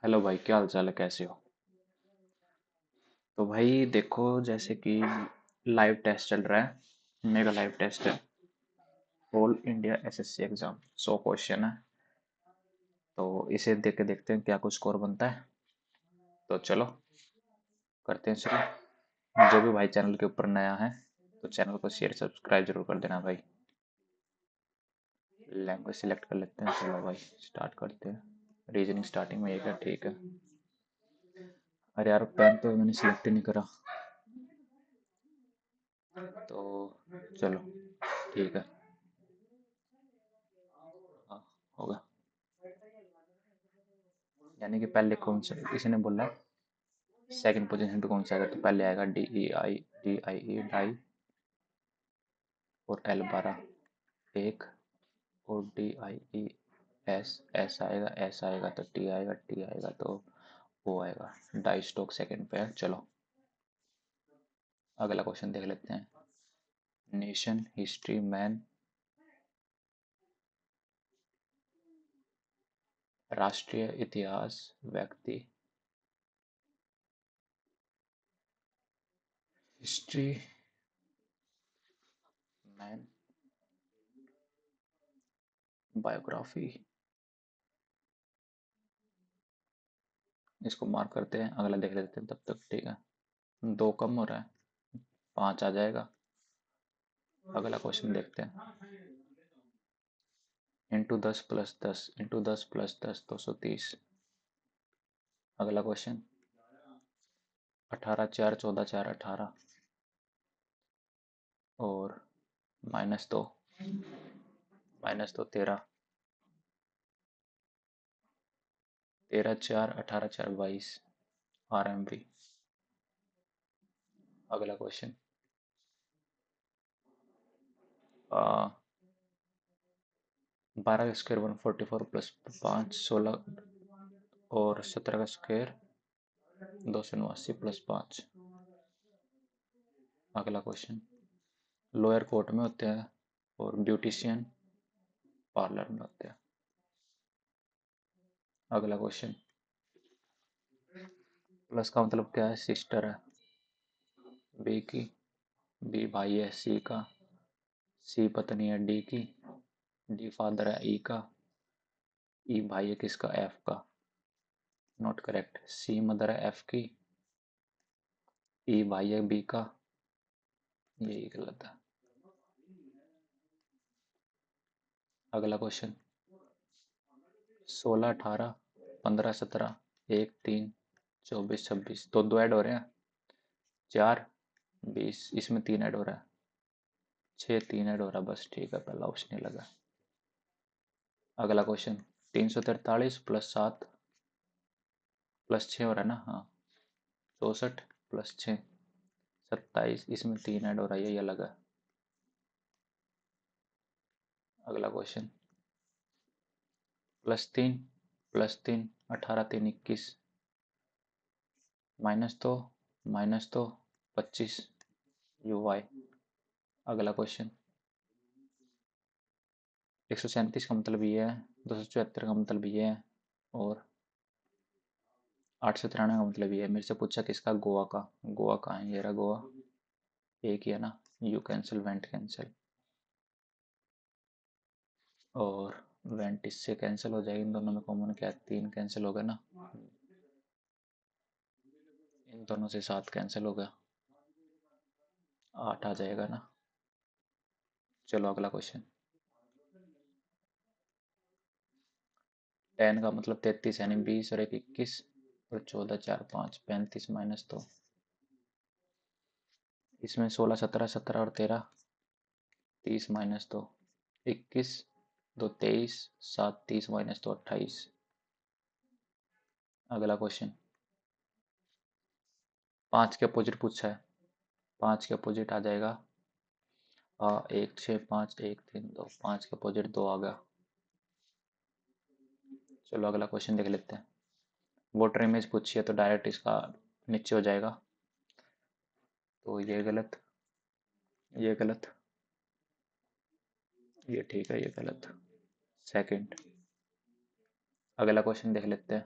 Hello भाई, क्या हाल चाल है? कैसे हो? तो भाई देखो, जैसे कि लाइव टेस्ट चल रहा है। मेगा लाइव टेस्ट है। All India SSC exam 100 question है। तो इसे देख के देखते हैं क्या कुछ स्कोर बनता है। तो चलो करते हैं शुरू। जो भी भाई चैनल के ऊपर नया है तो चैनल को शेयर सब्सक्राइब जरूर कर देना भाई। लैंग्वेज सिलेक्ट कर लेते हैं। चलो भाई स्टार्ट करते हैं। रीजनिंग स्टार्टिंग में एक है, ठीक है। अरे यार, पेन तो मैंने सिलेक्ट ही नहीं करा। तो चलो ठीक है। हाँ, होगा। यानी कि पहले कौन सा किसी ने बोला सेकंड पोजीशन पे कौन सा आएगा, तो पहले आएगा डी आई ई डाई। और एल 12 एक। और डी आई ई एस आएगा, एस आएगा तो टी आएगा, टी आएगा तो ओ आएगा। डाई स्टोक सेकंड पे है। चलो अगला क्वेश्चन देख लेते हैं। Nation, history, man. राष्ट्रीय इतिहास, व्यक्ति। History, man, biography. इसको मार्क करते हैं, अगला देख लेते हैं तब तक, ठीक है। दो कम हो रहा है, 5 आ जाएगा। अगला क्वेश्चन देखते हैं। Into 10 + 10 into 10 + 10 230। अगला क्वेश्चन। 18 4 14 4 18। और -2, -2 13। 13 4 18 4 22। RMB। अगला क्वेश्चन। 12 का स्क्वायर 144 प्लस 5 16। और 17 का स्क्वायर 289 प्लस 5। अगला क्वेश्चन। लोअर कोर्ट में होते हैं और ब्यूटिशियन पार्लर में होते हैं। अगला क्वेश्चन। प्लस का मतलब क्या है? सिस्टर है बी की। बी भाई है सी का। सी पत्नी है डी की। डी फादर है ई का। ई भाई है किसका? एफ का। Not correct. सी मदर है एफ की। ई भाई है बी का। यही गलत है। अगला क्वेश्चन। 16 18 15 17 1 3 24 26। तो दो ऐड हो रहे हैं। 4 20। इसमें 3 ऐड हो रहा है। 6 3 ऐड हो रहा है बस, ठीक है, पहला ऑप्शन ही लगा। अगला क्वेश्चन। 343 प्लस 7 प्लस 6 हो रहा है ना? हाँ। 64 प्लस 6 27। इसमें 3 ऐड हो रहा है, यही अलग है। अगला क्वेश्चन। +3 18 3 21। -2 -2 25 UY। अगला क्वेश्चन। 137 का मतलब ये है। 274 का मतलब ये है। और 893 का मतलब ये है। मेरे से पूछा किसका? गोवा का। गोवा कहाँ है? ये रहा गोवा। एक ही है ना। You cancel, went cancel. और वेंट इससे कैंसिल हो जाएगी। इन दोनों में कॉमन क्या है? 3 कैंसिल हो गया ना। इन दोनों से 7 कैंसिल हो गया। 8 आ जाएगा ना। चलो अगला क्वेश्चन। 10 का मतलब 33 यानी 20 और 1 21। और 14 4 5 35 -2। इसमें 16 17 17 और 13। 30 -2 21। 2 23 7 30 -2 28। अगला क्वेश्चन। 5 के अपोजिट पूछा है। 5 के अपोजिट आ जाएगा 1 6 5 1 3 2। 5 के अपोजिट 2 आ गया। चलो अगला क्वेश्चन देख लेते हैं। वोटर इमेज पूछी है तो डायरेक्ट इसका नीचे हो जाएगा। तो ये गलत, ये गलत, ये ठीक है, ये गलत। सेकंड। अगला क्वेश्चन देख लेते हैं।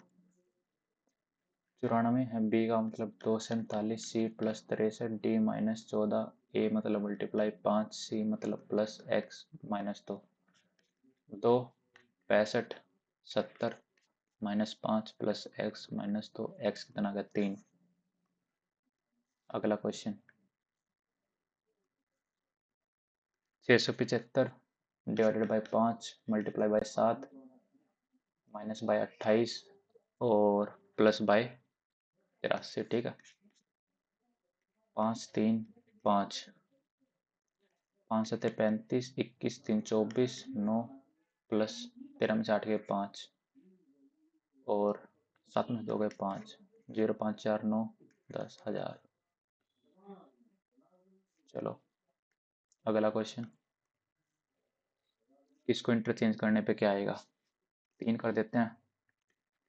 94 है, बी का मतलब 247, सी प्लस 63, डी माइनस 14, ए मतलब मल्टीप्लाई 5, सी मतलब plus x minus 2, 2 65 70 minus 5 plus x minus 2, x कितना का 3। अगला question 675 divided by 5 multiply by 7 minus by 28 और प्लस बाई 83, ठीक है। 5 3 5, 5 7 35, 21 3 24, 9 प्लस 13 में से 8 गए 5 और 7 में 2 गए 5, 0 5 4 9 10,000। चलो अगला क्वेश्चन, इसको इंटरचेंज करने पे क्या आएगा, 3 कर देते हैं,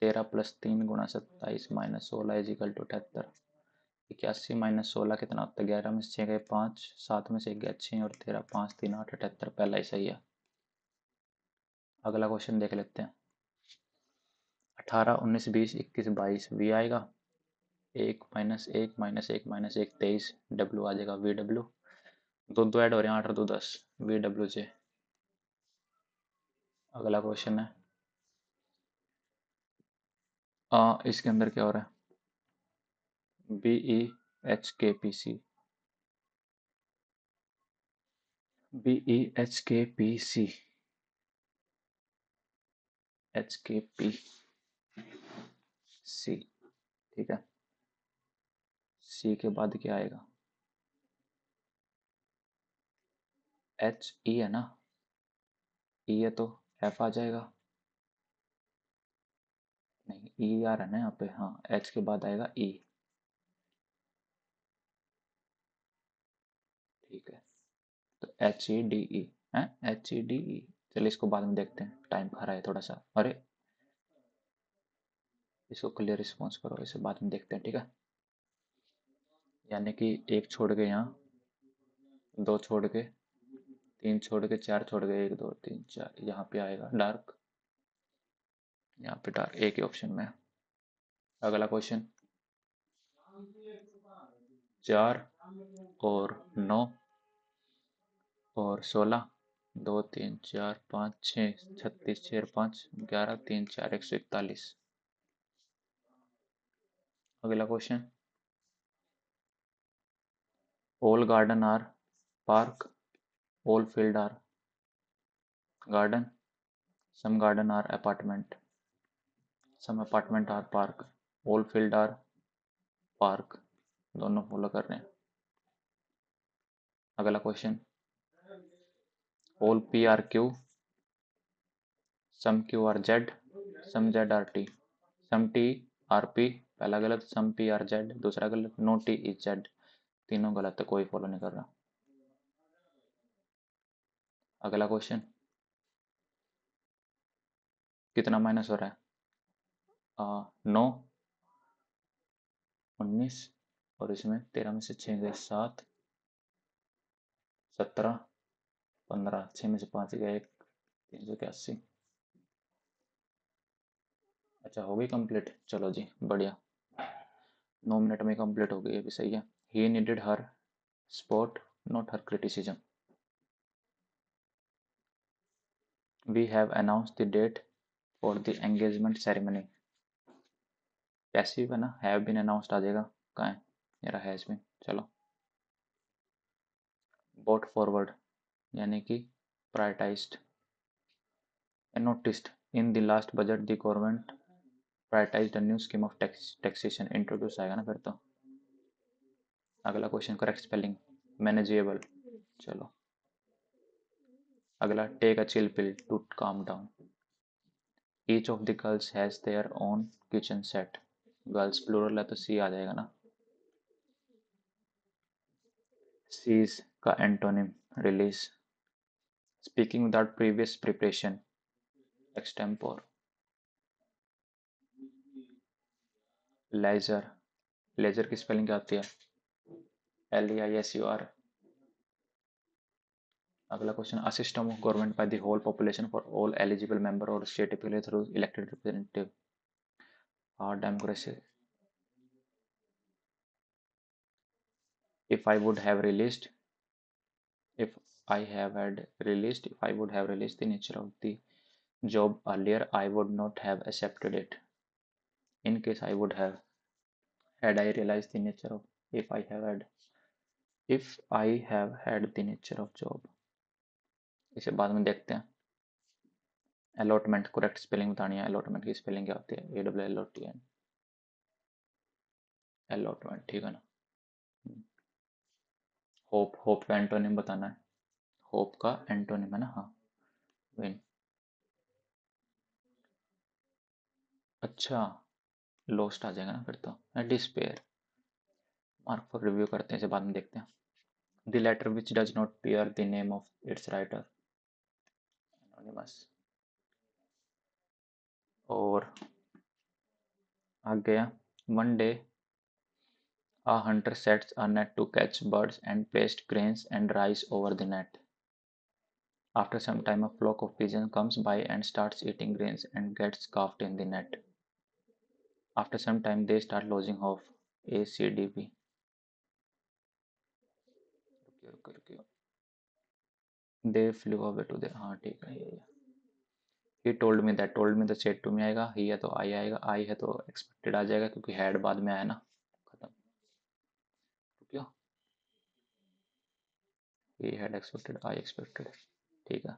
13 प्लस 3 गुणा 27 minus 16 is equal to 78। 81 minus 16 कितना होता है, 11 में से 6 गए 5, 7 में से 1 गया 6 और 13 5 3 8 78, पहला ही सही है। अगला क्वेश्चन देख लेते हैं, 18 19 20 21 22 वी आएगा, 1 माइनस 1 माइनस 1 माइनस 1 23, डब्ल्यू आ जाएगा वी डब्ल्यू, दो दो ऐड हो रहे हैं, 8 और 2 10, वी डब्ल्यू जे। अगला क्वेश्चन है, इसके अंदर क्या हो रहा है, B E H K P C, B E H K P C, H K P C, ठीक है। सी के बाद क्या आएगा, एच ई है ना, ई है तो एफ आ जाएगा, नहीं ई आ रहा है ना यहाँ पे, हाँ एच के बाद आएगा ई, ठीक है। तो एच ई डी ई है, एच ई डी ई। चलिए इसको बाद में देखते हैं, टाइम खा रहा है थोड़ा सा, अरे इसको क्लियर रिस्पॉन्स करो, इसे बाद में देखते हैं, ठीक है। यानी कि एक छोड़ के यहाँ, दो छोड़ के, तीन छोड़ के, चार छोड़ के, 1 2 3 4, यहाँ पे आएगा डार्क, यहाँ पे डार्क एक ही ऑप्शन में है। अगला क्वेश्चन, 4 और 9 और 16, 2 3 4 5 6 36 6 5 11 3 4 141। अगला question, all garden are park, all field are garden, some garden are apartment, some apartment are park, all field are park, दोनों फॉलो कर रहे हैं। अगला question, all P are Q, some Q are Z, some Z are T, some T are P, पहला गलत, some P R Z दूसरा गलत, no T is Z, तीनों गलत है, कोई फॉलो नहीं कर रहा। अगला क्वेश्चन, कितना माइनस हो रहा है, 9 19 और इसमें 13 में से 6 गए 7 17 15, 6 में से 5 गए 1, 381। अच्छा हो गई कंप्लीट, चलो जी बढ़िया, 9 मिनट में कंप्लीट हो गई, ये भी सही है। He needed her sport, not her criticism. We have announced the date for the engagement ceremony. Passive है ना, have been announced आ जाएगा, कहाँ है मेरा has been, चलो। brought forward यानी कि prioritized, noticed in the last budget the government prioritized a new scheme of taxation, introduce आएगा ना फिर तो। अगला क्वेश्चन, करेक्ट स्पेलिंग मैनेजेबल, चलो। अगला, take a chill pill to calm down, each of the girls has their own kitchen set, girls plural है तो C आ जाएगा ना। सीज का antonym release, speaking without previous preparation extempore, leisure, leisure की spelling क्या होती है, LEISUR। अगला question, a system of government by the whole population for all eligible member और state typically through elected representative, democracy. if I would have released, if I have had released, if I would have released the nature of the job earlier, I would not have accepted it. In case I would have, had I realized the nature of, if I have had, if I have had the nature of job. इसे बाद में देखते हैं। Allotment correct spelling बतानी है। Allotment की spelling क्या होती है? ALLOTN, अलॉटमेंट, ठीक है ना। होप, होप का एंटोनिम बताना है। होप का एंटोनिम है ना, हाँ, विन। अच्छा, लोस्ट आ जाएगा ना फिर तो, डिस्पेयर। मार्क फॉर रिव्यू करते हैं, इसे बाद में देखते हैं। The letter which does not bear the name of its writer, anonymous. और आ गया, one day a hunter sets a net to catch birds and placed grains and rice over the net. After some time, a flock of pigeons comes by and starts eating grains and gets caught in the net. After some time, they start losing off. ACDP. They flew away to the, हाँ ठीक है ये। He told me that, told me तो said to me आएगा, he है तो I आएगा, I है तो expected आ जाएगा क्योंकि had बाद में आया ना, खत्म। क्यों? He had expected, I expected, ठीक है।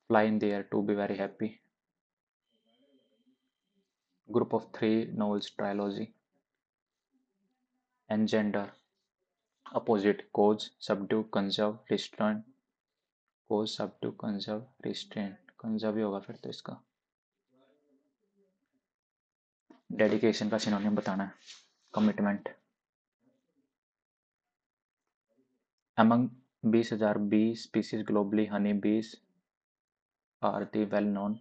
Fly in the air, to be very happy. Group of 3 novels trilogy. Engender, opposite, cause, subdue, conserve, restrain, cause, subdue, conserve, restrain, conserve ही होगा फिर तो इसका। डेडिकेशन का सिनोनिम बताना है, commitment. among 20,000 bee species globally, honey bees are the well known,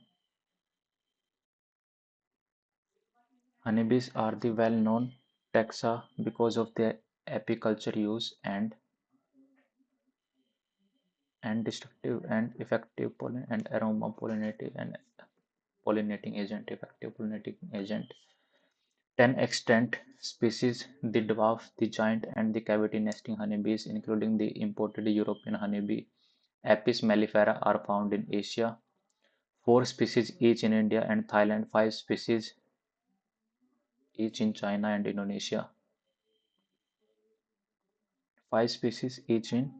honeybees are the well known taxa because of their apiculture use and destructive and effective pollen and aroma pollinating agent, effective pollinating agent. 10 extant species, the dwarf, the giant, and the cavity nesting honeybees, including the imported European honeybee Apis mellifera, are found in Asia. 4 species each in India and Thailand, 5 species each in China and Indonesia. 5 species each in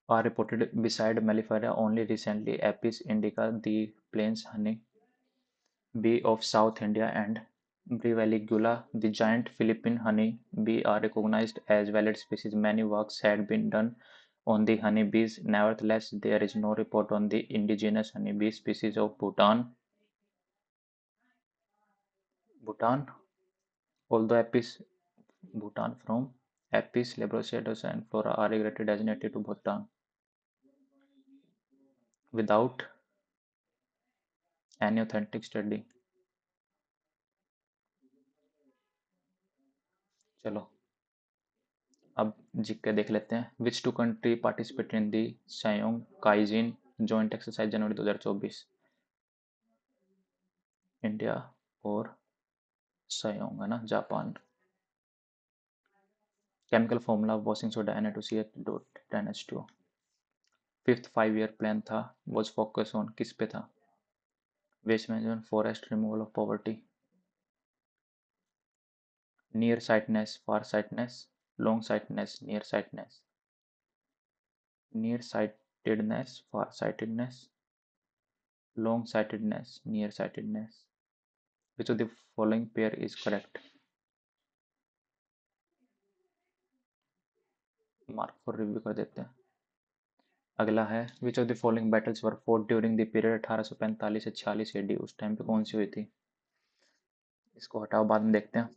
are reported beside mellifera only recently. Apis indica, the plains honey bee of South India, and Breviligula, the giant Philippine honey bee, are recognized as valid species. Many works had been done on the honeybees. Nevertheless, there is no report on the indigenous honeybee species of Bhutan. Bhutan, although Apis Bhutan from Apis labiocetus and flora are regarded as native to Bhutan, without any authentic study. चलो अब GK देख लेते हैं। Which two country participate in the Sahyog Kaijin joint exercise January 2024? India और सायोंग है ना, Japan. Chemical formula washing soda Na2CH.10H2। Fifth 5 year plan था, was focus on, किस पे था? Waste management, forest, removal of poverty. Near sightedness, far sightedness, long sightedness, near sightedness. Near sightedness, far sightedness, long sightedness, near sightedness. Which of the following pair is correct? Mark for review कर देते हैं। अगला है which of the following battles were fought during the period 1845 से 46 AD, उस time पे कौन सी हुई थी? इसको हटाओ, बाद में देखते हैं।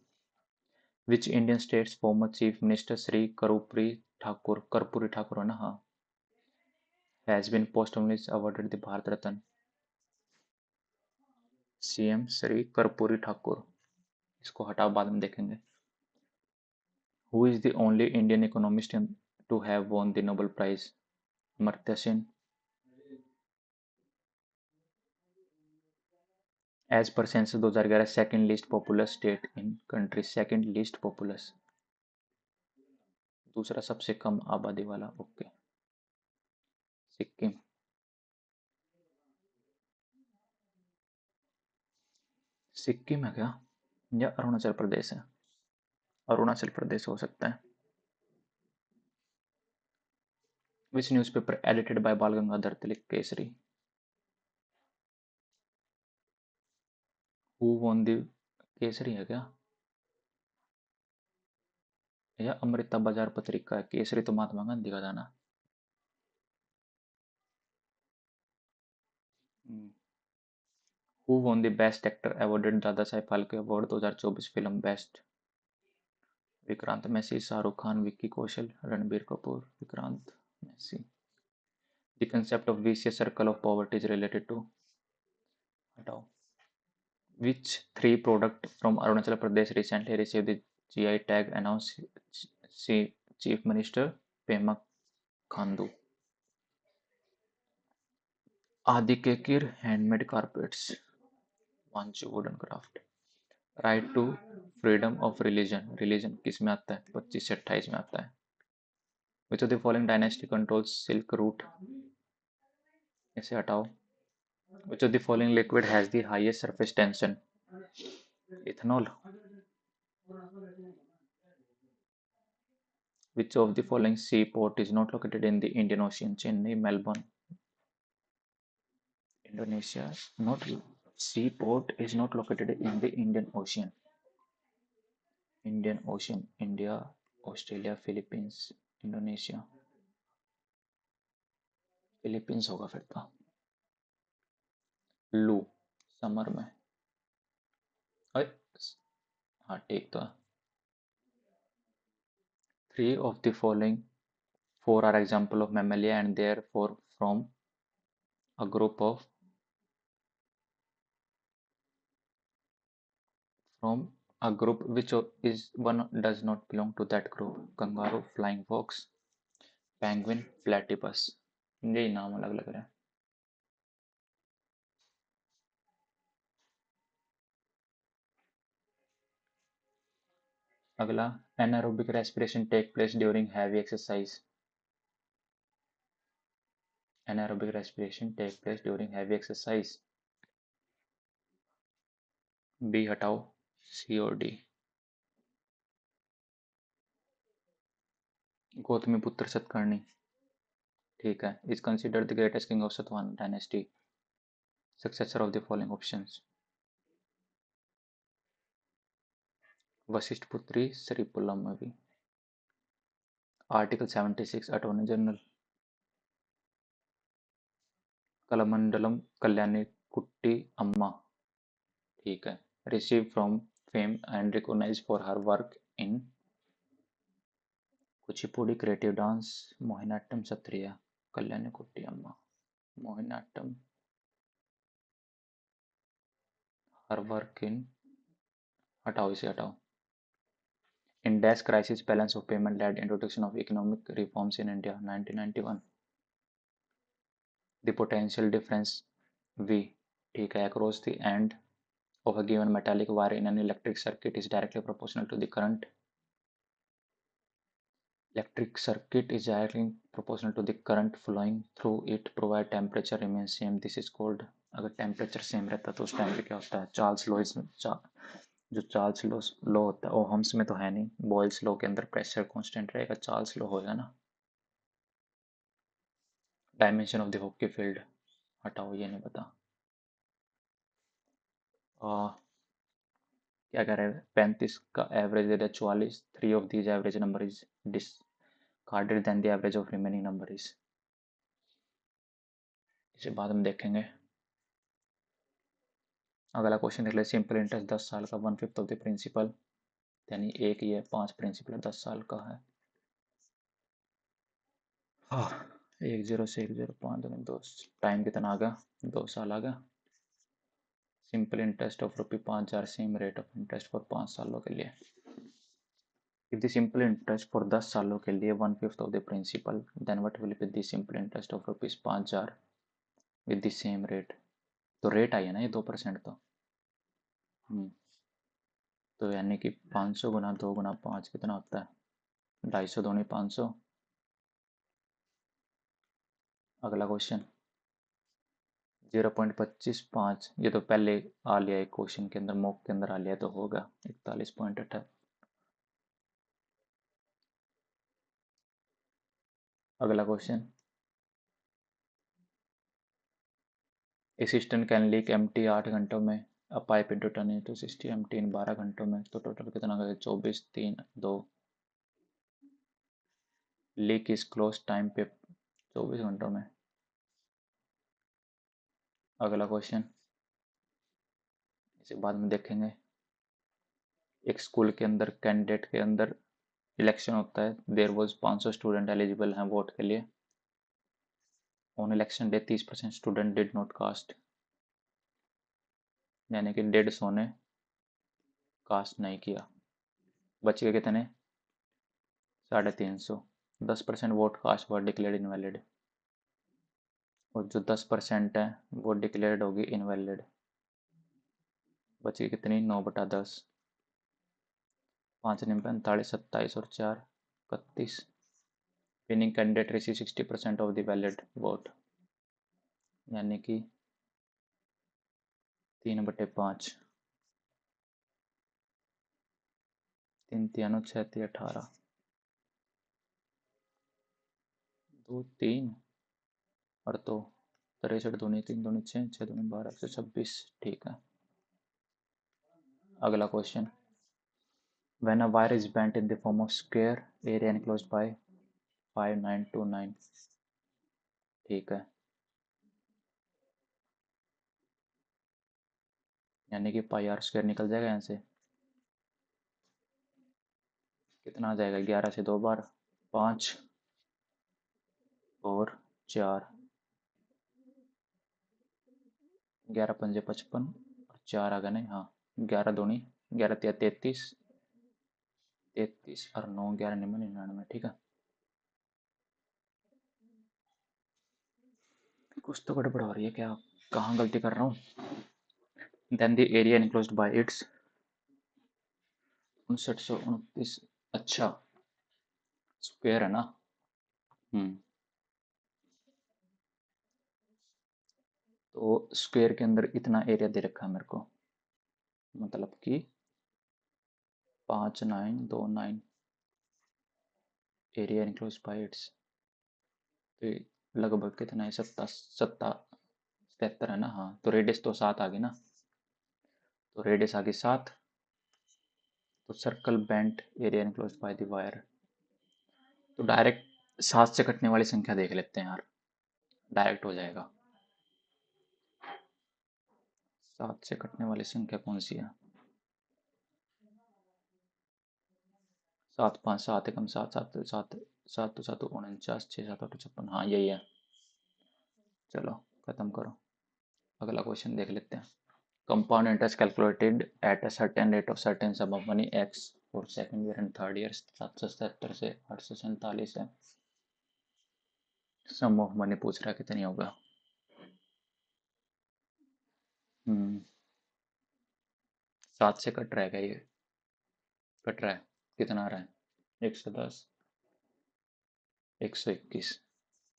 Which Indian states former chief minister Shri Karpoori Thakur है ना, हाँ, has been posthumously awarded the Bharat Ratna? CM Shri Karpoori Thakur. इसको हटाओ, बाद में देखेंगे। Who is the only Indian economist to have won the Nobel Prize? Amartya Sen, as per census 2011 second least populous state in country, second least populous, दूसरा सबसे कम आबादी वाला। Okay, Sikkim. Sikkim है क्या, या अरुणाचल प्रदेश है? अरुणाचल प्रदेश हो सकता है। विच newspaper edited by Bal Gangadhar Tilak Kesari? Who won the Kesari है क्या, या अमृता बाजार पत्रिका है? केसरी तो महात्मा गांधी का था ना। Who won the best actor awarded Dadasaheb Phalke award 2024 film best? Vikrant Massey, Shahrukh Khan, Vicky Kaushal, Ranbir Kapoor. Vikrant Massey. The concept of vicious circle of poverty is related to, हटाओ। Which three product from Arunachal Pradesh recently received the GI tag, announced Chief Minister Pema Khandu? Adi Kekir handmade carpets, Vanchu wooden craft। Right to freedom of religion, religion किस में आता है? 25 से 28 में आता है। Which of the following dynasty controls silk route? इसे हटाओ। Which of the following liquid has the highest surface tension? Ethanol. Which of the following sea port is not located in the Indian Ocean? Chennai, Melbourne, Indonesia. Not sea port is not located in the Indian Ocean. Indian Ocean, India, Australia, Philippines, Indonesia. Philippines होगा फिर तो। लू, summer में। अरे, हाँ ठीक तो है। Three of the following four are example of mammalia and therefore a group of from a group which is one does not belong to that group: kangaroo, flying fox, penguin, platypus। यही नाम अलग लग रहे हैं। अगला, anaerobic respiration take place during heavy exercise। anaerobic respiration take place during heavy exercise। B हटाओ, C और D. Gautamiputra Satakarni, ठीक है। Is considered the greatest king of Satavahana dynasty, successor of the following options? Vasishthiputra Shri Pulumavi. Article 76 attorney general. Kalamandalam Kalyani Kutty Amma, ठीक है। Receive from fame and recognize for her work in Kuchipudi, creative dance, Mohiniattam, Sattriya. Kalyani Kutty Amma, Mohiniattam, her work in, हटाओ इसे हटाओ। In dash crisis balance of payment lead introduction of economic reforms in India 1991। The potential difference V, ठीक है, across the end of a given metallic wire in an electric circuit is directly proportional to the current. Electric circuit is directly proportional to the current flowing through it provided temperature remains same. This is called, अगर temperature same रहता है तो उस time पे क्या होता है? Charles law, इसमें जो चार्ल्स लॉ होता है ओहम्स में तो है नहीं, बॉयल्स लॉ के अंदर प्रेशर कांस्टेंट रहेगा, चार्ल्स लॉ होगा ना। Dimension of the hockey field, हटाओ ये नहीं पता। क्या कह रहे हैं? 35 का एवरेज दे दिया 44, 3 of these average number is discarded then the average of remaining number is. इसे बाद में देखेंगे। अगला क्वेश्चन देख ले, सिंपल इंटरेस्ट 10 साल का 1/5 ऑफ द प्रिंसिपल, यानी एक ये 5 प्रिंसिपल 10 साल का है। हाँ, 10 से 10 5 दूनी 2, टाइम कितना आ गया? 2 साल आ गया। Simple interest of ₹5,000, same rate of interest for 5 सालों के लिए। If the simple interest for 10 सालों के लिए 1/5 of the principal, then what will be the simple interest of ₹5,000 with the same rate? तो रेट आई है ना ये 2% तो तो यानी कि 500 गुना 2 गुना 5 कितना होता है? 250 दूनी 500। अगला क्वेश्चन 0.25 ये तो पहले आ लिया एक क्वेश्चन के अंदर, मॉक के अंदर आ लिया तो होगा 41.8। अगला question cistern can leak empty 8 घंटों में, a pipe into turn into 60 empty in 12 घंटों में, तो टोटल कितना गया? 24 3 2। लीक इज क्लोज टाइम पे 24 घंटों में। अगला क्वेश्चन इसे बाद में देखेंगे। एक स्कूल के अंदर कैंडिडेट के अंदर इलेक्शन होता है, देयर वॉज 500 स्टूडेंट एलिजिबल हैं वोट के लिए। On election day 30% student did not cast, यानी कि 150 ने कास्ट नहीं किया। बच गए कितने? 350। 10% वोट कास्ट वर डिक्लेयर्ड इनवैलिड, और जो 10% है वो डिक्लेयर्ड होगी इनवैलिड। बची कितनी? 9/10। 5 दिन 45, 27 और 4 31। Winning candidate receive 60% of the valid vote, यानी कि 3/5। 3 3 6 3 18। 2 3 और 2 63 दूनी 3 दूनी 6 6 दूनी 12 126। ठीक है। अगला question when a wire is bent in the form of square area enclosed bye 5929। ठीक है, यानी कि पाई आर स्क्वायर निकल जाएगा यहाँ से। कितना आ जाएगा? 11 से 2 बार 5 और 4, 11 पंजे 55 और 4 आ गए नहीं, हाँ 11 दूनी 11 तिया 33, 33 और 9 11 99। ठीक है, कुछ तो गड़बड़ हो रही है क्या? कहाँ गलती कर रहा हूँ? Then the area enclosed by its 5929। अच्छा, स्क्वायर है ना। हम्म, तो स्क्वायर के अंदर इतना एरिया दे रखा है मेरे को, मतलब कि 5929 एरिया इनक्लोज्ड बाय इट्स। तो लगभग कितना है? 77 है ना। हाँ, तो रेडियस तो 7 आ गई ना, तो रेडियस आ गई 7। तो circle bent area enclosed by the wire, तो डायरेक्ट 7 से कटने वाली संख्या देख लेते हैं यार, डायरेक्ट हो जाएगा। 7 से कटने वाली संख्या कौन सी है? 7 5 7 एकम 7 7 7 7 तो 7 49 6 7 8 56। हाँ यही है। चलो खत्म करो, अगला क्वेश्चन देख लेते हैं। Compound interest calculated at a certain rate of certain some of money x for second year and third year. 777 से 847 है। सम ऑफ मनी पूछ रहा है कितनी होगा। हम्म, 7 से कट रहेगा ये, कट रहा है। कितना आ रहा है? 110, 121।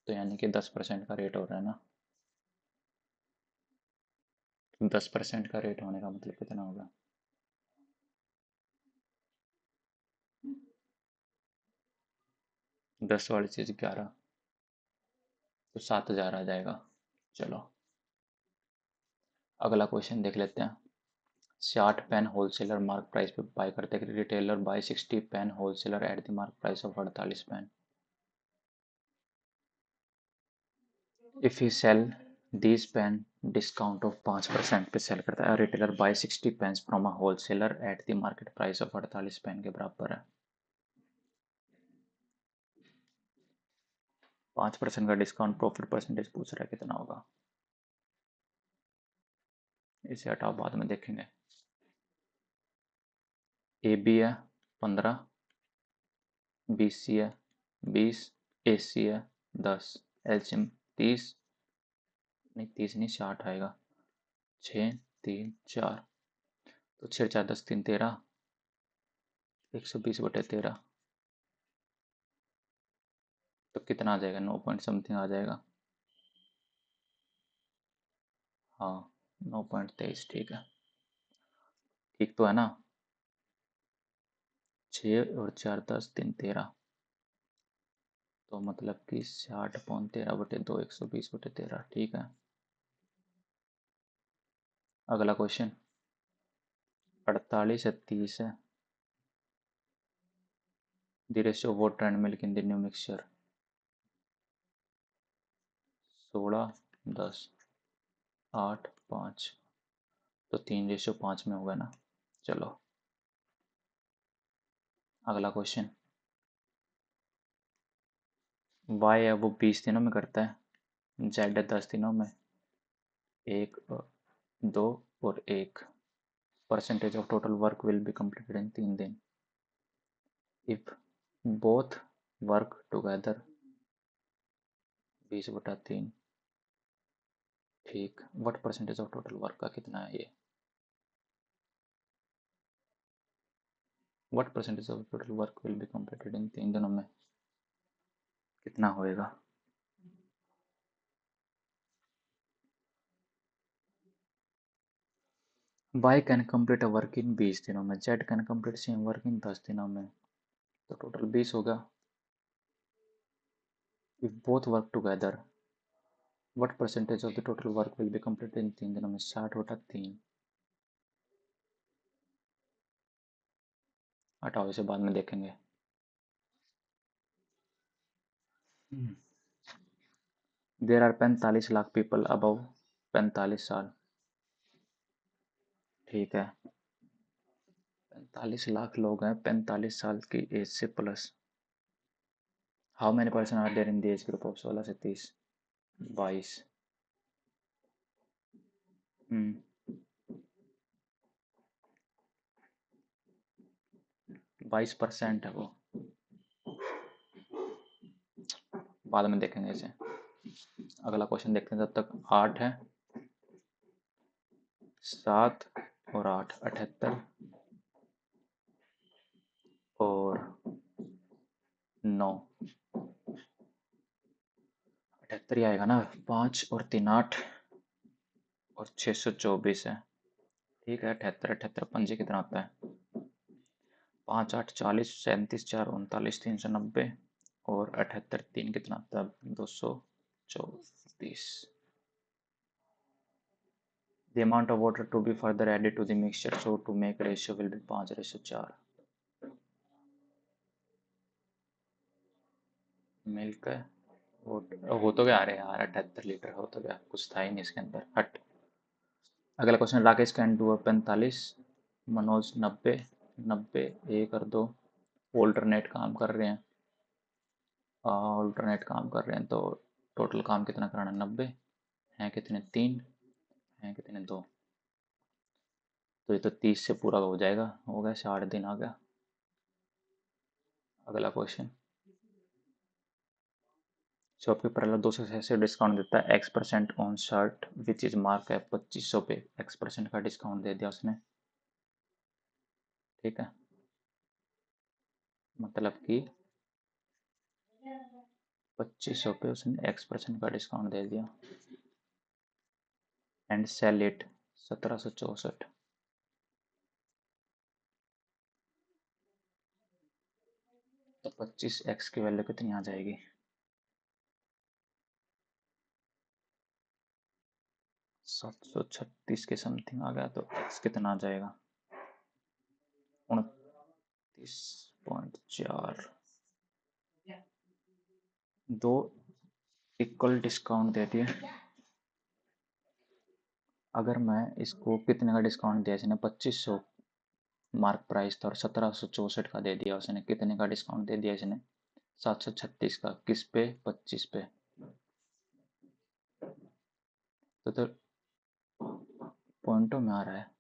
तो यानी कि 10% का रेट हो रहा है ना। 10% का रेट होने का मतलब कितना होगा? 10 वाली चीज़ 11, तो 7,000 आ जाएगा। चलो अगला क्वेश्चन देख लेते हैं। 60 पेन होलसेलर मार्क प्राइस पे बाय करते हैं, retailer buy 60 pen wholesaler at the mark price of 48 pen. If he sell these pen discount of 5% पे सेल करता है, retailer buy 60 pens from a wholesaler at the market price of 48 pen के बराबर है। 5% का discount profit percentage पूछ रहा है कितना होगा। इसे हटाओ, बाद में देखेंगे। ए बी है 15, बी सी है 20, ए सी है 10, एलसीएम 30, नहीं 30 नहीं 60 आएगा। 6 3 4 तो 6 4 10 3 13, 120/13, तो कितना आ जाएगा? 9 पॉइंट समथिंग आ जाएगा। हाँ, 9.23, ठीक है। ठीक तो है ना? 6 और 4 10 3 13, तो मतलब कि 60/13/2, 120/13, ठीक है। अगला क्वेश्चन 48 है, 30 है। The ratio of water and milk in the new mixture 16 10 8 5, तो 3:5 में होगा ना। चलो अगला क्वेश्चन। वाई है वो 20 दिनों में करता है, जेड है 10 दिनों में, 1 2 और 1। Percentage of total work will be completed in 3 दिन इफ बोथ वर्क टुगेदर। 20/3, ठीक। What percentage of total work का कितना है ये? What percentage of total work will be completed in 3 दिनों में, कितना होएगा? Y can complete a work in 20 दिनों में, Z can complete same work in 10 दिनों में, तो टोटल 20 होगा। If both work together what percentage of the total work will be complete in 3 दिनों में, 60/3। हटाओ, इसे बाद में देखेंगे। There are 45 lakh people above 45 साल, ठीक है। 45 लाख लोग हैं 45 साल की एज से plus. How many person are there in the age group of 16 से 30? 22। 22% है वो, बाद में देखेंगे इसे। अगला क्वेश्चन देखते हैं, तब तक 8 है, 7 और 8 78, और 9 78 ही आएगा ना। 5 और 3 8, और 624 है, ठीक है। 78 78 पंजे कितना आता है? 5 8 40, 37 4 39, 390, और 78 3 कितना आता है? 234। The amount of water to be further added to the mixture so to make ratio will be 5:4। Milk है, हो तो गया। अरे यार 78 लीटर हो तो गया, कुछ था ही नहीं इसके अंदर, हट। अगला question, Rakesh can do 45, Manoj 90, 90 1 और 2 ऑल्टरनेट काम कर रहे हैं। ऑल्टरनेट काम कर रहे हैं तो टोटल काम कितना कराना? 90 हैं कितने? 3 हैं कितने? 2, तो ये तो 30 से पूरा हो जाएगा, हो गया 60 दिन आ गया। अगला क्वेश्चन, शॉपकीपर वाला 200 से डिस्काउंट देता है X% on shirt which is mark है 2500 पे, X% का डिस्काउंट दे दिया उसने, ठीक है। मतलब कि 2500 पे उसने X% का डिस्काउंट दे दिया, एंड सेल इट 1764, तो 25x की वैल्यू कितनी आ जाएगी? 736 के समथिंग आ गया, तो x कितना आ जाएगा? 29.4। दो इक्वल डिस्काउंट दे दिए। अगर मैं इसको कितने का डिस्काउंट दिया इसने? 2500 मार्क प्राइस था और 1764 का दे दिया उसने। कितने का डिस्काउंट दे दिया इसने? 736 का। किस पे? 25 पे। तो पॉइंटों में आ रहा है।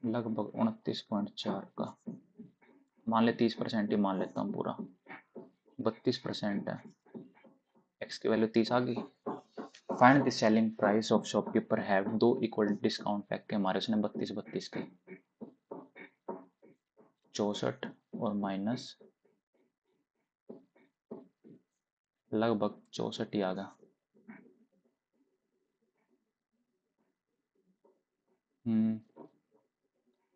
लगभग 29.4 का। मान ले 30% ही मान लेता हूँ पूरा, 32% है। एक्स की वैल्यू 30 आ गई। Find the selling price of shopkeeper have दो इक्वल डिस्काउंट पैक के हमारे उसने 32 के 64 और माइनस लगभग 64 ही आ गया।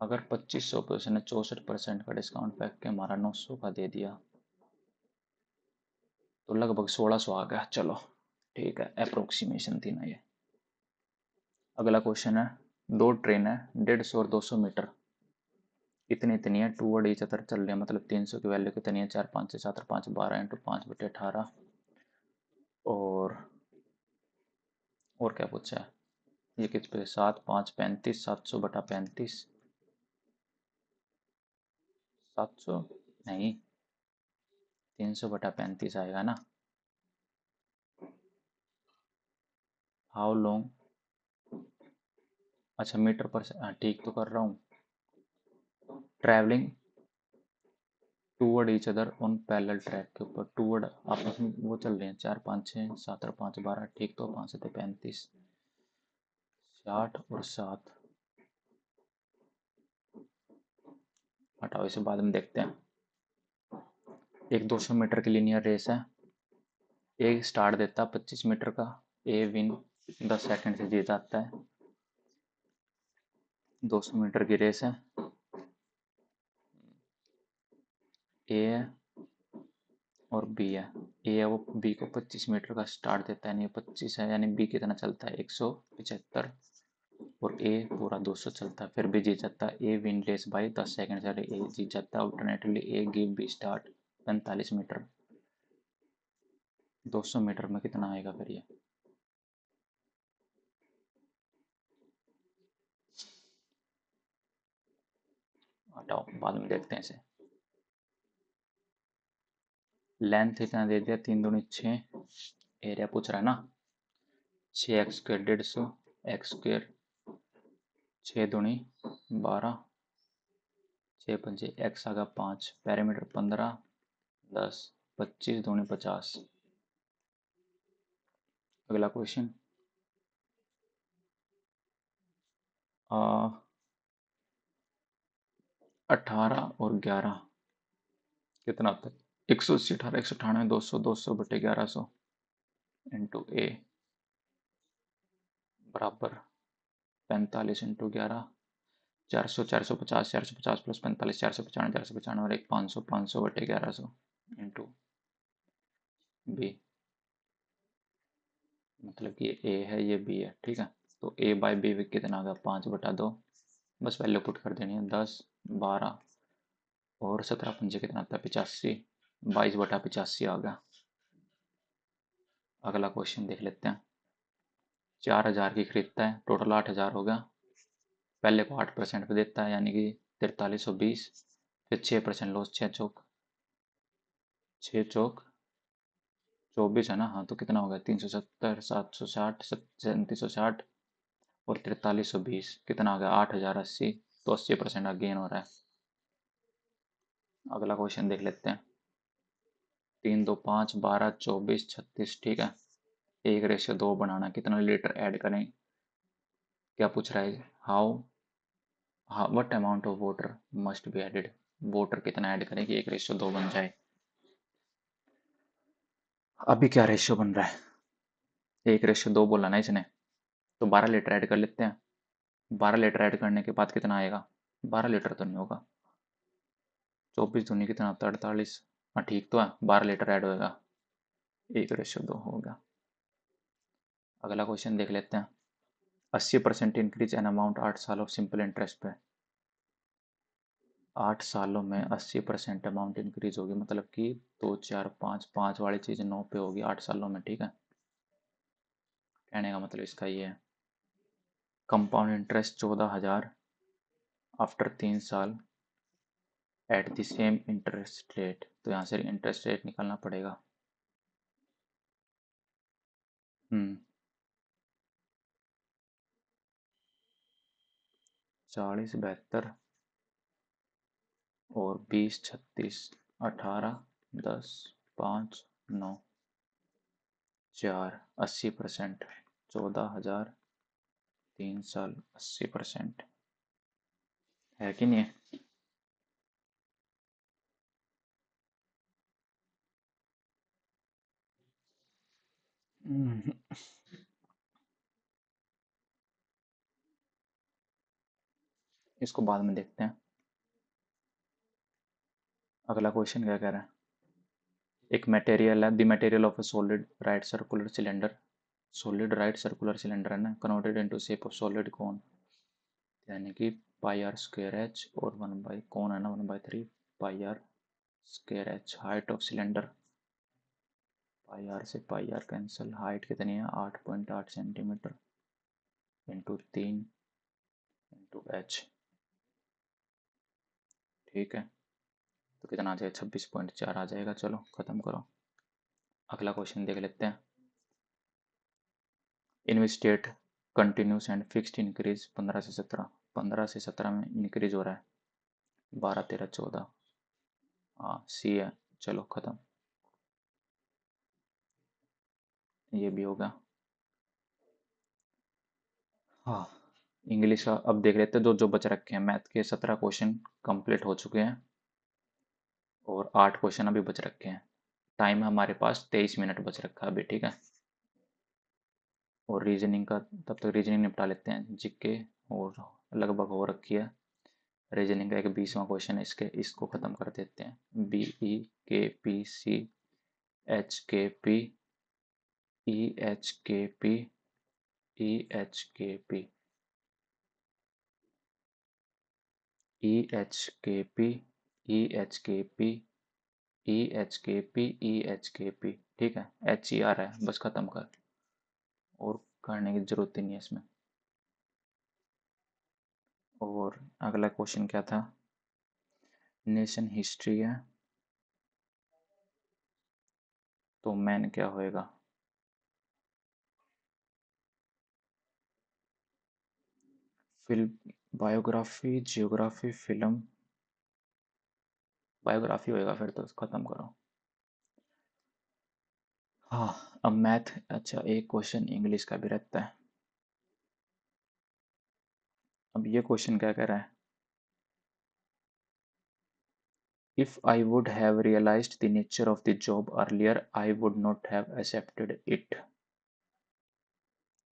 अगर 2500 पे उसने 64% का डिस्काउंट पैक के हमारा 900 का दे दिया तो लगभग 1600 आ गया। चलो ठीक है, अप्रोक्सीमेशन थी ना ये। अगला क्वेश्चन है, दो ट्रेन है 150 और 200 मीटर इतनी इतनी है, टू वर्ड ईच अदर चल रही है, मतलब 300 की वैल्यू कितनी है, 4 5 से 7 5 12 इंटू 5/18 और क्या पूछा है ये किस पे, 7 5 35 700/35 700 नहीं 300/35 आएगा ना। हाउ लॉन्ग, अच्छा मीटर पर हाँ ठीक तो कर रहा हूँ। Travelling toward each other on parallel track के ऊपर, टूवर्ड आपस में वो चल रहे हैं, 4 5 6 7 और 5 12 ठीक तो 5 से 35 60 और 7 हटाओ, इसे बाद में देखते हैं। एक 200 मीटर की लीनियर रेस है, ए स्टार्ट देता 25 मीटर का, ए विन 10 सेकंड से जीत जाता है। 200 मीटर की रेस है, ए है और बी है। ए है वो बी को 25 मीटर का स्टार्ट देता है, यानी 25 है, यानी बी कितना चलता है 175 और ए पूरा 200 चलता है, फिर भी जीत जाता है। A win race by 10 second से, ए जीत जाता है। Alternatively A give B start 45 metre, 200 metre में कितना आएगा फिर ये, हटाओ बाद में देखते हैं इसे। लेंथ इतना दे दिया 3 दूनी 6, एरिया पूछ रहा है ना, 6x² 150 x², 6 दूनी 12 6 पंजे x आगा 5, पैरामीटर 15 10 25 दूनी 50। अगला क्वेश्चन, 18 और 11 कितना होता है, 180 18 198 200 200/1100 इंटू ए बराबर 45 इंटू 11 400 450 450 प्लस 45 495 495 और एक 500 500/1100 इंटू बी, मतलब कि ए है ये बी है, ठीक है। तो ए बाई बी कितना आ गया 5/2, बस वैल्यू पुट कर देनी है, 10 12 और 17 पंजे कितना आता है 85, 22/85 आ गया। अगला क्वेश्चन देख लेते हैं, 4000 की खरीदता है, टोटल 8000 हो गया, पहले को 8% पे देता है यानी कि 4320, फिर 6% लॉस, 6 चौक 24 है ना, हाँ तो कितना होगा 370 760 3760 और 4320 कितना आ गया 8080, तो 80% का गेन हो रहा है। अगला क्वेश्चन देख लेते हैं, 3 2 5 12 24 36, ठीक है। 1:2 बनाना, कितना लीटर ऐड करें, क्या पूछ रहा है, how what amount of water must be added, water कितना ऐड करें कि 1:2 बन जाए। अभी क्या रेशियो बन रहा है, 1:2 बोला ना इसने, तो 12 लीटर ऐड कर लेते हैं। 12 लीटर ऐड करने के बाद कितना आएगा, 12 लीटर तो नहीं होगा, 24 दूनी कितना होता है 48, हाँ ठीक तो है, 12 लीटर ऐड होएगा, 1:2 होगा। अगला क्वेश्चन देख लेते हैं, 80% इंक्रीज एन अमाउंट 8 साल ऑफ सिंपल इंटरेस्ट पे, 8 सालों में 80% अमाउंट इंक्रीज होगी, मतलब कि 2 4 5 5 वाली चीज़ 9 पे होगी 8 सालों में, ठीक है। कहने का मतलब इसका ये है, कंपाउंड इंटरेस्ट 14,000 आफ्टर 3 साल at the same interest rate, तो यहाँ से इंटरेस्ट रेट निकालना पड़ेगा। 40 72 और 20 36 18 10 5 9 4 80%, 14,000 3 साल 80% है कि नहीं है? हम्म, इसको बाद में देखते हैं। अगला क्वेश्चन क्या कह रहा है? एक मटेरियल है, the material of a solid right circular cylinder है ना, converted into shape of solid कोन, यानी कि पाई आर स्क्वायर एच और 1 बाई कौन है ना 1/3 pi R square H. Height of cylinder, pi R से पाई आर कैंसिल, हाइट कितनी है 8.8 सेंटीमीटर इंटू 3 इंटू एच। ठीक है, तो कितना आ जाएगा 26.4 आ जाएगा। चलो खत्म करो, अगला क्वेश्चन देख लेते हैं। इनविस्टेट कंटिन्यूस एंड फिक्स्ड इंक्रीज 15 से 17 में इंक्रीज हो रहा है, 12 13 14। हाँ सी है, चलो खत्म, ये भी होगा। हाँ, इंग्लिश का अब देख लेते हैं, जो जो बच रखे हैं। मैथ के 17 क्वेश्चन कंप्लीट हो चुके हैं और 8 क्वेश्चन अभी बच रखे हैं। टाइम है हमारे पास 23 मिनट बच रखा है अभी, ठीक है। और रीजनिंग का, तब तक रीजनिंग निपटा लेते हैं। जीके और लगभग हो रखी है। रीजनिंग का एक 20वां क्वेश्चन है, इसको खत्म कर देते हैं। BE KPC HKP EHKP EHKP EHKP EHKP ठीक है, HER है, बस खत्म कर, और करने की जरूरत ही नहीं है इसमें। और अगला क्वेश्चन क्या था? नेशन हिस्ट्री है, तो मैन क्या होएगा? Film, biography, geography, film, biography होएगा फिर तो, खत्म करो। हाँ, अब मैथ। अच्छा, एक क्वेश्चन इंग्लिश का भी रहता है। अब ये क्वेश्चन क्या कह रहा है? If I would have realized the nature of the job earlier, I would not have accepted it.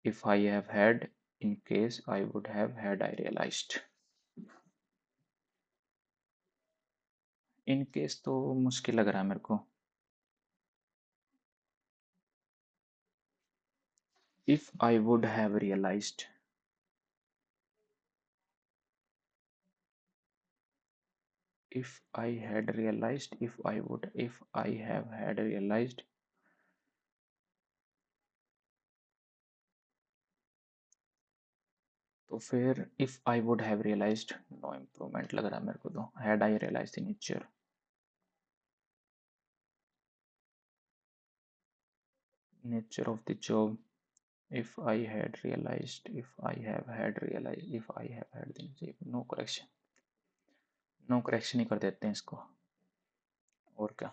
If I have had, in case I would have had I realized. In case तो मुश्किल लग रहा है मेरे को। If I would have realized, if I had realized, if I have had realized, तो फिर if I would have realized, no improvement लग रहा है मेरे को तो। Had I realized the nature, nature of the job, if I had realized, if I have had realized, if I have had the nature, no correction, no correction ही कर देते हैं इसको, और क्या।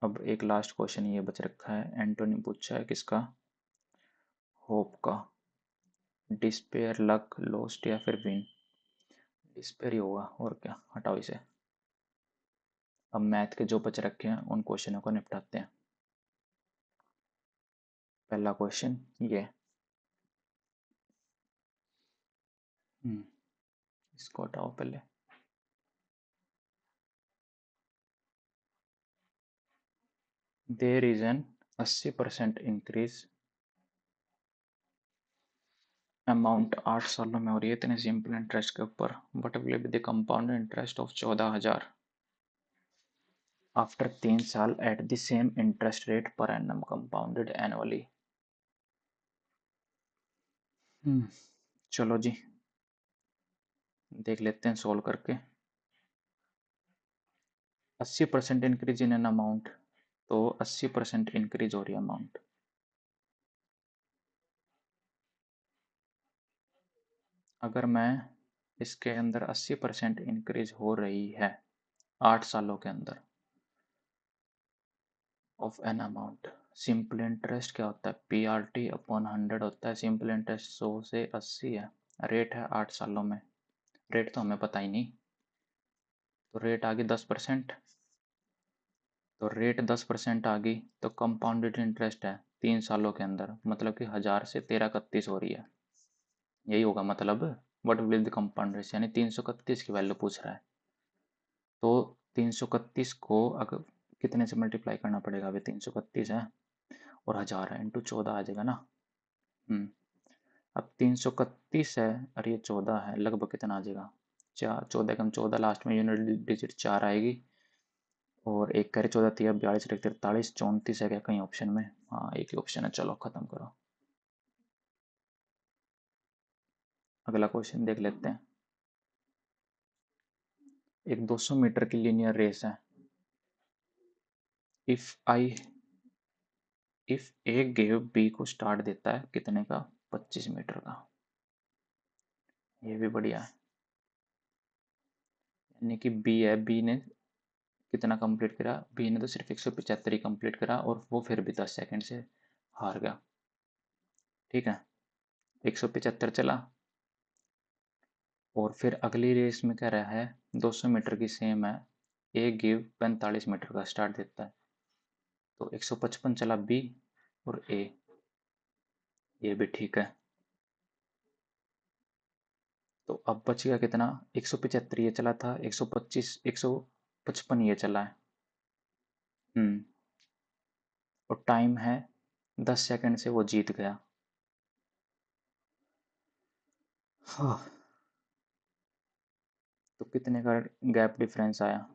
अब एक लास्ट क्वेश्चन ये बच रखा है, एंटोनी पूछा है किसका? होप का। डिस्पेयर, लक, लोस्ट या फिर विन? डिस्पेयर ही होगा, और क्या, हटाओ इसे। अब मैथ के जो बच रखे हैं उन क्वेश्चनों को निपटाते हैं। पहला क्वेश्चन ये, इसको हटाओ पहले। There is an 80% increase, amount 8 सालों में हो रही है इतने सिंपल इंटरेस्ट के ऊपर, but will be the compound interest of 14,000 after 3 साल at the same interest rate per annum compounded annually. चलो जी, देख लेते हैं सोल्व करके। 80% इंक्रीज इन एन अमाउंट, तो 80% इंक्रीज हो रही है अमाउंट। अगर मैं इसके अंदर 80% इंक्रीज हो रही है 8 सालों के अंदर, of an amount. Simple interest क्या होता है? PRT अपॉन 100 होता है। सिंपल इंटरेस्ट 100 से 80 है। रेट है 8 सालों में। रेट तो हमें पता ही नहीं, तो रेट आ गई 10%। तो रेट 10% आ गई, तो कंपाउंडेड इंटरेस्ट है 3 सालों के अंदर, मतलब कि 1000 से 1331 हो रही है। यही होगा मतलब। What will the compound rate, यानी 331 की वैल्यू पूछ रहा है। तो 331 को अगर कितने से मल्टीप्लाई करना पड़ेगा? अभी 331 है और 1000 है, इंटू 14 आ जाएगा ना। अब 331 है और ये 14 है, लगभग कितना आ जाएगा? 4, 14 कम 14, लास्ट में यूनिट डिजिट 4 आएगी। और एक करे 14 3 42 43 34 है क्या कहीं ऑप्शन में? हाँ, एक ही ऑप्शन है। चलो खत्म करो। अगला क्वेश्चन देख लेते हैं। एक 200 मीटर की लीनियर रेस है। इफ ए गेव बी को स्टार्ट देता है कितने का? 25 मीटर का। ये भी बढ़िया है। यानी कि बी है, बी ने कितना कंप्लीट करा? बी ने तो सिर्फ 175 ही कंप्लीट करा, और वो फिर भी 10 सेकंड से हार गया। ठीक है, 175 चला, और फिर अगली रेस में कह रहा है 200 मीटर की सेम है। ए गिव 45 मीटर का स्टार्ट देता है, तो 155 चला बी और ए। ये भी ठीक है। तो अब बच गया कितना? 175 ये चला था, 125 155 ये चला है। और टाइम है 10 सेकंड से वो जीत गया। हाँ, तो कितने का गैप डिफरेंस आया?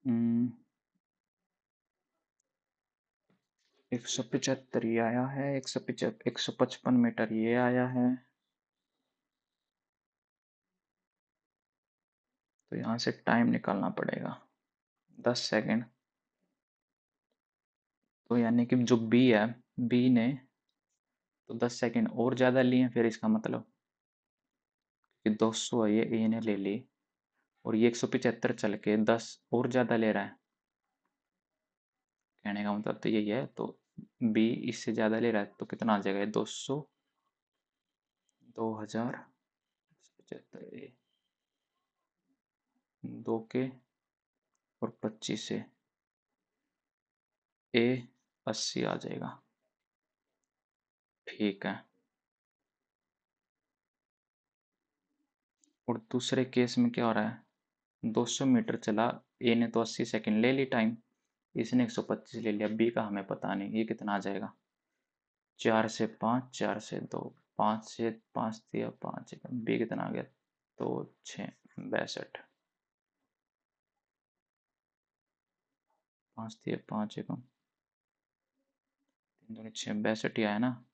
हम्म, 175 ये आया है, 155 मीटर ये आया है। तो यहाँ से टाइम निकालना पड़ेगा 10 सेकंड। तो यानी कि जो बी है, बी ने तो 10 सेकंड और ज़्यादा लिए, फिर इसका मतलब कि 200 है, ये ए ने ले ली, और ये 175 चल के 10 और ज़्यादा ले रहा है। कहने का मतलब तो यही है। तो बी इससे ज़्यादा ले रहा है, तो कितना आ जाएगा? 200, 2000, 75 ए, 2 के और 25 से ए 80 आ जाएगा। ठीक है। और दूसरे केस में क्या हो रहा है? 200 मीटर चला, ए ने तो 80 सेकंड ले ली टाइम, इसने 125 ले लिया। बी का हमें पता नहीं, ये कितना आ जाएगा? 4 से 5, 4 से 2, 5 से 5 दिया 5, बी कितना आ गया? तो 6, 62। 5 दिया 5 एकम 3 दूनी 6, 62 ही आया ना।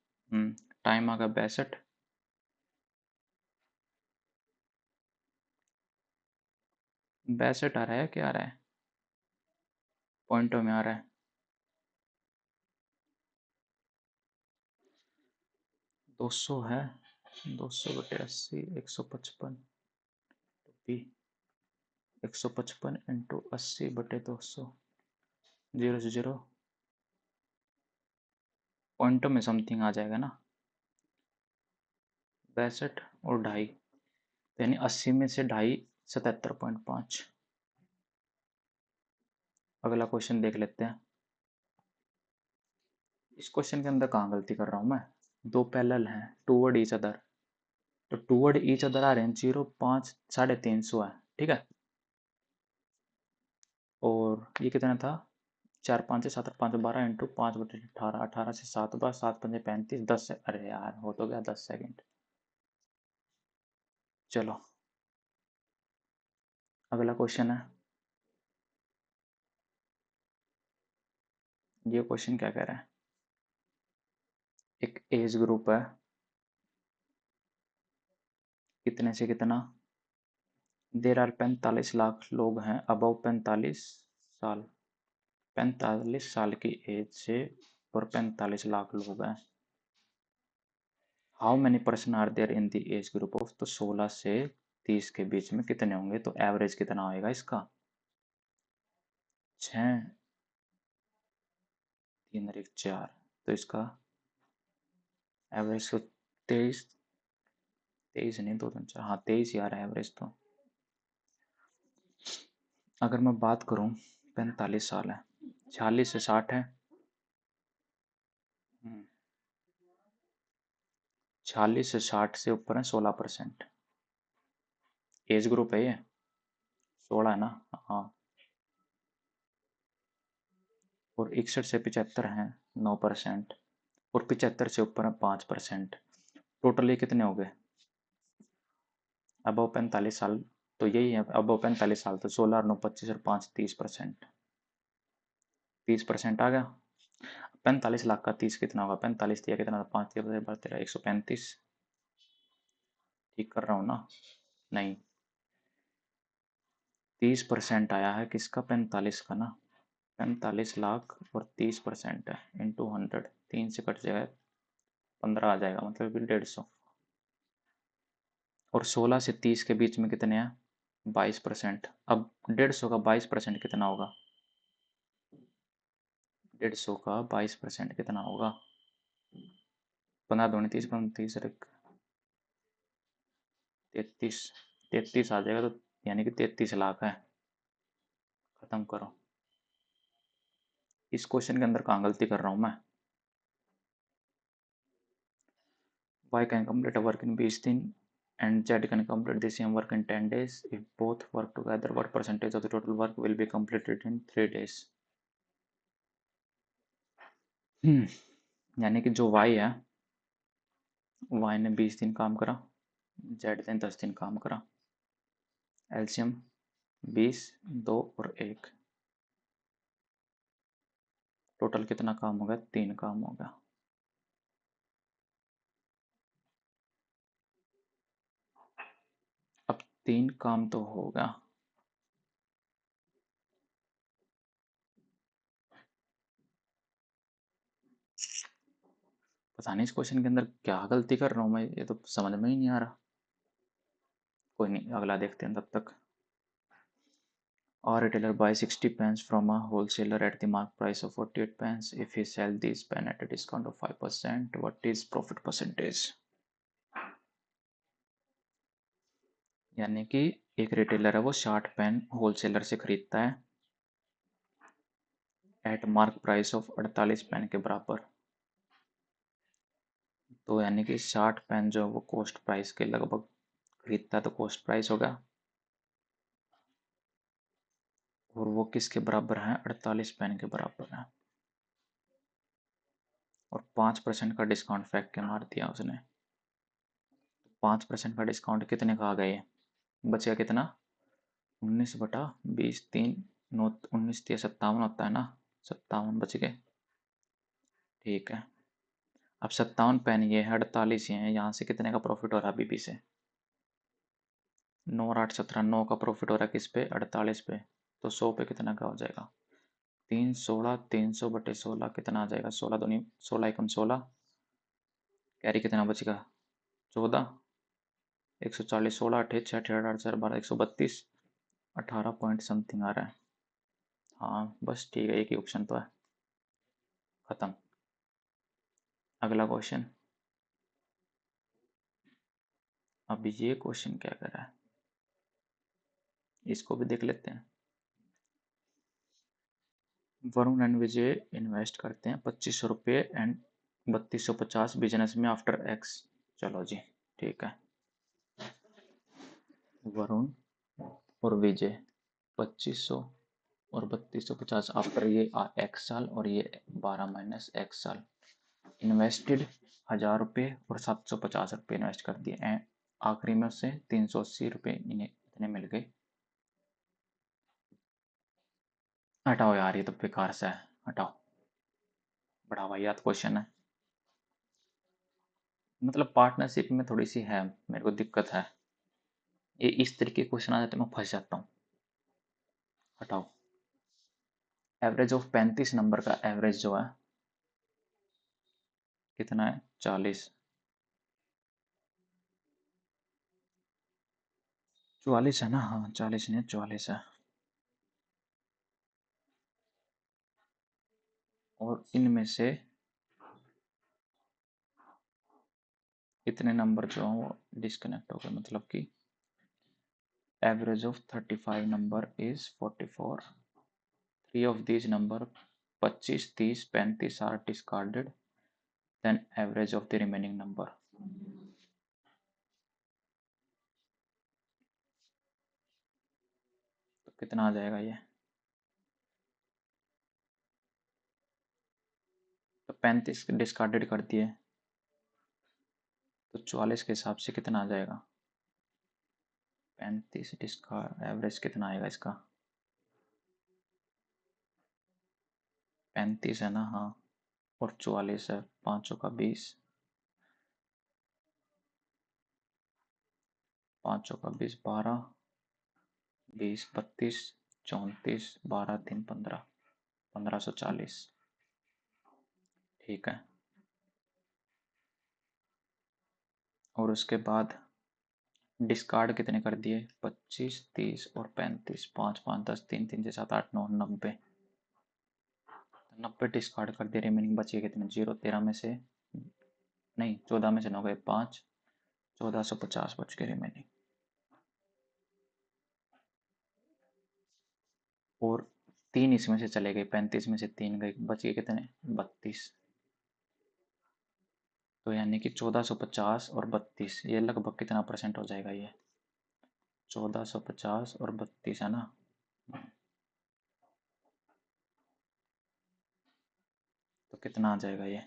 टाइम आ गया 62। 62 आ रहा है, क्या आ रहा है? पॉइंटों में आ रहा है। 200 है, 200/80, 155 बी, 155 इंटू 80/200, 0 से 0, पॉइंटों में समथिंग आ जाएगा ना। 62 और 2.5, यानी 80 में से 2.5, 77.5। अगला क्वेश्चन देख लेते हैं। इस क्वेश्चन के अंदर कहाँ गलती कर रहा हूँ मैं? दो पैरेलल हैं टूवर्ड ईच अदर, तो टूवर्ड ईच अदर आ रहे हैं 0, 5, 350 है। ठीक है, और ये कितना था? 4 5 से 7 5 12 इंटू 5/18, 18 से 7 बार 7 5 35, 10 से, अरे यार हो तो गया 10 सेकंड। चलो अगला क्वेश्चन है। ये क्वेश्चन क्या कह रहा है? एक एज ग्रुप है, कितने से कितना? देर आर 45 लाख लोग हैं अबव 45 साल, 45 साल की एज से, और 45 लाख लोग हैं। How many person are there in the age group of, तो 16 से 30 के बीच में कितने होंगे, तो एवरेज कितना होएगा इसका, 6, 3 और 1 4, तो इसका एवरेज तो 23, 23 नहीं, 2 3 4, हाँ 23 ही आ रहा है एवरेज तो। अगर मैं बात करूं 45 साल है, 46 से 60 है, 46 से 60 से ऊपर है 16%, एज ग्रुप है ये, 16 है ना, हाँ। और 61 से 75 है 9%, और 75 से ऊपर है 5%। टोटल ये कितने हो गए, अब 45 साल, तो यही है, अब 45 साल तो 16 और 9 25 और 5 30%, 30% आ गया। 45 लाख का 30 कितना होगा, 45 दिया कितना, 5 दिया 13 135, ठीक कर रहा हूँ ना, नहीं 30% आया है किसका, 45 का ना, 45 लाख और 30% है इंटू 100, 3 से कट जाएगा 15 आ जाएगा, मतलब कि 150। और 16 से 30 के बीच में कितने हैं, 22%। अब 150 का 22% कितना होगा, 150 का 22% कितना होगा, 15 दूनी 30, 30 और 33, 33 आ जाएगा, तो यानी कि 33 लाख है। खत्म करो। इस क्वेश्चन के अंदर कहाँ गलती कर रहा हूँ मैं, y can complete a work in 20 दिन and z can complete the same work in 10 days. If both work together, what percentage of the total work will be completed in 3 days? यानी कि जो y है, y ने 20 दिन काम करा, z ने 10 दिन काम करा, एलसीएम 20, 2 और 1, टोटल कितना काम हो गया, 3 काम हो गया। अब 3 काम तो हो गया, पता नहीं इस क्वेश्चन के अंदर क्या गलती कर रहा हूँ मैं, ये तो समझ में ही नहीं आ रहा। कोई नहीं, अगला देखते हैं तब तक। A retailer buys 60 pens from a wholesaler at the mark price of 48 pence. If he sells these pen at a discount of 5%, what is profit percentage? यानी कि एक रिटेलर है, वो 60 पेन होलसेलर से खरीदता है at mark price of 48 pen के बराबर। तो यानी कि 60 पेन जो वो कॉस्ट प्राइस के लगभग खरीदता है, तो कॉस्ट प्राइस होगा, और वो किसके बराबर है, 48 पेन के बराबर है। और 5% का डिस्काउंट फेंक के मार दिया उसने। 5% का डिस्काउंट कितने का आ गया, ये बचेगा कितना, 19/20, 3 9 19 3 57 होता है ना, 57 बच गए। ठीक है, अब 57 पेन ये है, 48 ये है, यहाँ से कितने का प्रॉफिट हो रहा है बीबी से, 9 और 8 17, 9 का प्रॉफिट हो रहा है किस पे, 48 पे, तो 100 पे कितना का हो जाएगा, 316, 300/16 कितना आ जाएगा, 16 दूनी 16 एकम 16, कैरी कितना बचेगा, 14, 140, 16 8 6 8 8 4 12, 132, 18 पॉइंट समथिंग आ रहा है। हाँ बस ठीक है, एक ही ऑप्शन तो है, खत्म। अगला क्वेश्चन। अब ये क्वेश्चन क्या कर रहा है, इसको भी देख लेते हैं। वरुण एंड विजय इन्वेस्ट करते हैं 2500 रुपये एंड 3250 बिजनेस में आफ्टर एक्स। चलो जी, ठीक है। वरुण और विजय 2500 और 3250 आफ्टर ये एक्स साल, और ये 12 माइनस एक्स साल। इन्वेस्टेड 1000 रुपये और 750 रुपये इन्वेस्ट कर दिए एंड आखिरी में से 380 रुपये इन्हें इतने मिल गए। हटाओ यार, ये तो बेकार सा है, हटाओ, बड़ा वाहियात क्वेश्चन है। मतलब पार्टनरशिप में थोड़ी सी है, मेरे को दिक्कत है, ये इस तरीके के क्वेश्चन आ जाते हैं, मैं फंस जाता हूँ। हटाओ। एवरेज ऑफ 35 नंबर का एवरेज जो है कितना है, 40। 44 है ना? हाँ 40 नहीं 44 है। और इनमें से इतने नंबर जो हैं वो डिस्कनेक्ट हो गए, मतलब कि average of 35 number is 44। Three of these number 25, 30, 35 are discarded, then average of the remaining number। तो कितना आ जाएगा ये? तो 35 डिस्कार्डेड कर दिए, तो 44 के हिसाब से कितना आ जाएगा? 35 डिस्कार्ड, एवरेज कितना आएगा इसका? 35 है ना? हाँ। और 44 है, 5 का 20, 5 का 20, 12, 20, 32, 34, 12, 3, 15, 1540। ठीक है। और उसके बाद डिस्कार्ड कितने कर दिए? 25, 30 और 35, 5, 5, 10, 3, 3 से 7, 8, 9, 90। 90 डिस्कार्ड कर दिए, रिमेनिंग बचे कितने? 0, 13 में से नहीं, 14 में से 9 गए 5, 1450 बच के रिमेनिंग। और 3 इसमें से चले गए, 35 में से 3 गए, बच गए कितने? 32। तो यानी कि 1450 और 32, ये लगभग कितना परसेंट हो जाएगा ये? 1450 और 32 है ना? तो कितना आ जाएगा ये?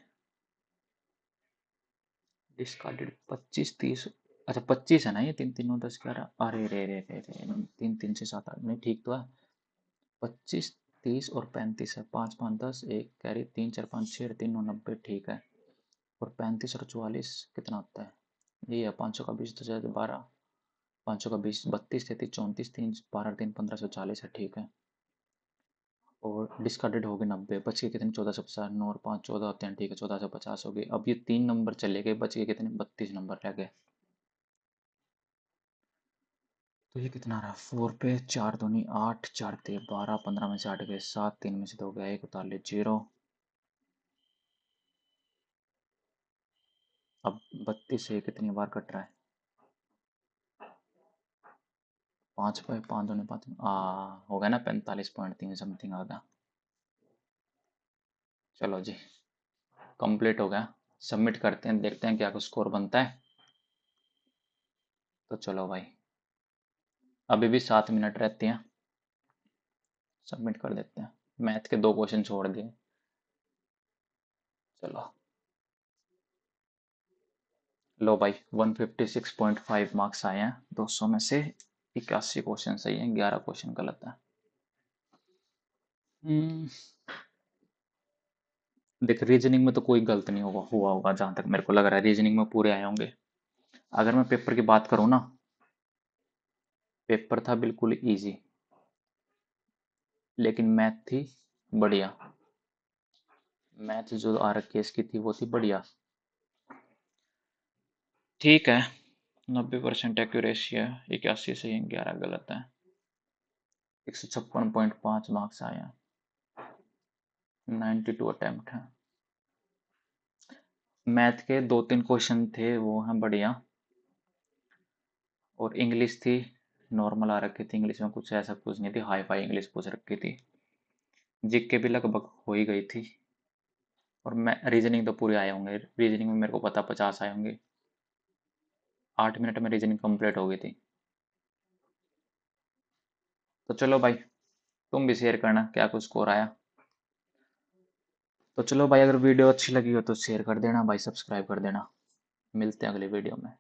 डिस्कार्डेड 25, 30, अच्छा 25 है ना ये? 3, 3, 9, 10, 11, अरे रे रे रे रे, 3, 3 से 7, 8 नहीं, ठीक तो है। 25, 30 और 35 है, 5, 5, 10, एक कैरी, 3, 4, 5, 6, 3, 9, 90, ठीक है। और 35 और 44 कितना होता है? ये है 500 का 20 तो जाए 12, 500 का 20, 32, 33, 34, 3, 12, 3, 1540 है, ठीक है। और डिस्कार्डेड हो गए 90, बच गए कितने? 1450, 9 और 5, 14 होते हैं, ठीक है, 1450 हो गए। अब ये 3 नंबर चले गए, बच गए कितने? 32 नंबर रह गए। तो ये कितना रहा? 4 पे 4 दूनी 8, 4 ते 12, 15 में से 8 गए 7, 3 में से 2 गया 1, उतार 0। अब 32 से कितनी बार कट रहा है? 5 पे 5 दूनी 5, हो गया ना 45.3 समथिंग आ गया। चलो जी, कंप्लीट हो गया। सबमिट करते हैं, देखते हैं क्या कुछ स्कोर बनता है। तो चलो भाई, अभी भी 7 मिनट रहते हैं, सबमिट कर देते हैं। मैथ के 2 क्वेश्चन छोड़ दिए। चलो लो भाई, 156.5 मार्क्स आए हैं 200 में से। 81 क्वेश्चन सही है, 11 क्वेश्चन गलत है। हम्म, देख रीजनिंग में तो कोई गलत नहीं हुआ होगा, जहां तक मेरे को लग रहा है रीजनिंग में पूरे आए होंगे। अगर मैं पेपर की बात करूँ ना, पेपर था बिल्कुल इजी, लेकिन मैथ थी बढ़िया। मैथ जो आ रखी है इसकी थी, वो थी बढ़िया। ठीक है, 90% एक्यूरेसी है, 81 सही है, 11 गलत है। 156.5 मार्क्स आए हैं, 92 अटेम्प्ट है। मैथ के 2-3 क्वेश्चन थे वो हैं बढ़िया। और इंग्लिश थी नॉर्मल आ रखी थी, इंग्लिश में कुछ ऐसा कुछ नहीं थी, हाई फाई इंग्लिश पूछ रखी थी। जीके भी लगभग हो ही गई थी। और मैं रीजनिंग तो पूरे आए होंगे, रीजनिंग में मेरे को पता 50 आए होंगे। 8 मिनट में रीजनिंग कंप्लीट हो गई थी। तो चलो भाई, तुम भी शेयर करना क्या कुछ स्कोर आया। तो चलो भाई, अगर वीडियो अच्छी लगी हो तो शेयर कर देना भाई, सब्सक्राइब कर देना। मिलते हैं अगली वीडियो में।